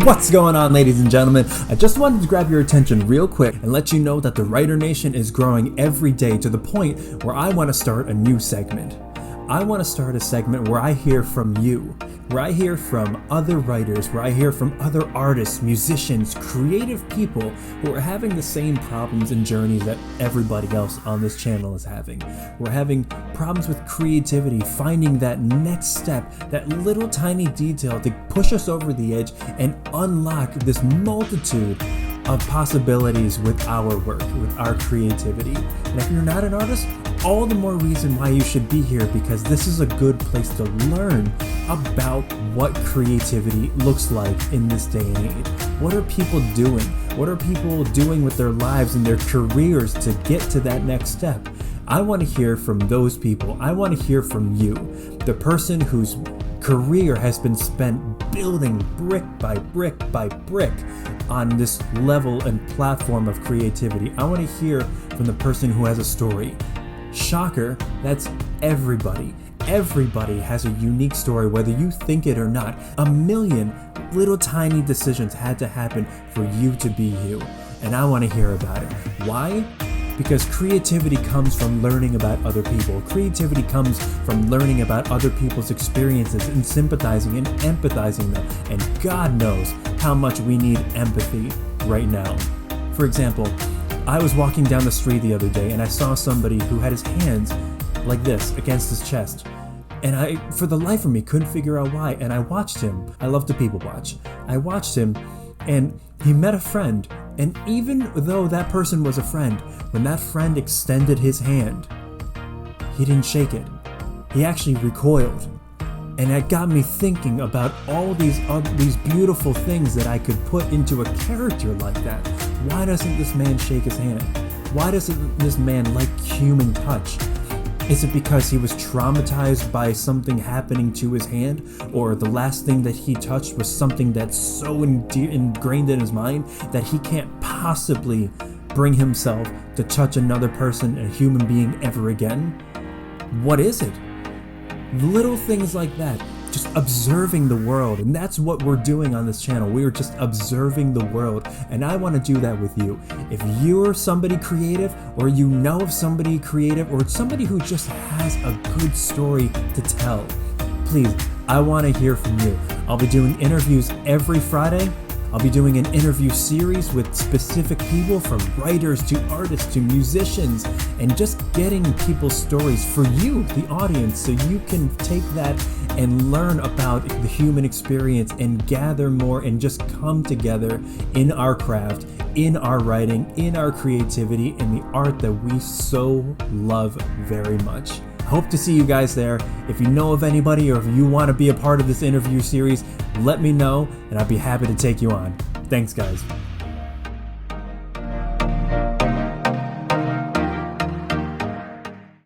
What's going on, ladies and gentlemen? I just wanted to grab your attention real quick and let you know that the Writer Nation is growing every day to the point where I want to start a new segment. I want to start a segment where I hear from you, where I hear from other writers, where I hear from other artists, musicians, creative people who are having the same problems and journeys that everybody else on this channel is having. We're having problems with creativity, finding that next step, that little tiny detail to push us over the edge and unlock this multitude of possibilities with our work, with our creativity. And if you're not an artist, all the more reason why you should be here, because this is a good place to learn about what creativity looks like in this day and age. What are people doing? What are people doing with their lives and their careers to get to that next step? I want to hear from those people. I want to hear from you, the person whose career has been spent building brick by brick by brick on this level and platform of creativity. I want to hear from the person who has a story. Shocker, that's everybody. Everybody has a unique story, whether you think it or not. A million little tiny decisions had to happen for you to be you, and I want to hear about it. Why? Because creativity comes from learning about other people. Creativity comes from learning about other people's experiences and sympathizing and empathizing them. And God knows how much we need empathy right now. For example, I was walking down the street the other day and I saw somebody who had his hands like this against his chest. And I, for the life of me, couldn't figure out why. And I watched him. I love to people watch. I watched him and he met a friend. And even though that person was a friend, when that friend extended his hand, he didn't shake it. He actually recoiled. And it got me thinking about all these beautiful things that I could put into a character like that. Why doesn't this man shake his hand? Why doesn't this man like human touch? Is it because he was traumatized by something happening to his hand? Or the last thing that he touched was something that's so ingrained in his mind that he can't possibly bring himself to touch another person, a human being, ever again? What is it? Little things like that, just observing the world. And that's what we're doing on this channel. We are just observing the world, and I want to do that with you. If you're somebody creative, or you know of somebody creative, or somebody who just has a good story to tell, please, I want to hear from you. I'll be doing interviews every Friday. I'll be doing an interview series with specific people, from writers to artists to musicians, and just getting people's stories for you, the audience, so you can take that and learn about the human experience and gather more and just come together in our craft, in our writing, in our creativity, in the art that we so love very much. Hope to see you guys there. If you know of anybody, or if you want to be a part of this interview series, let me know and I'll be happy to take you on. Thanks, guys.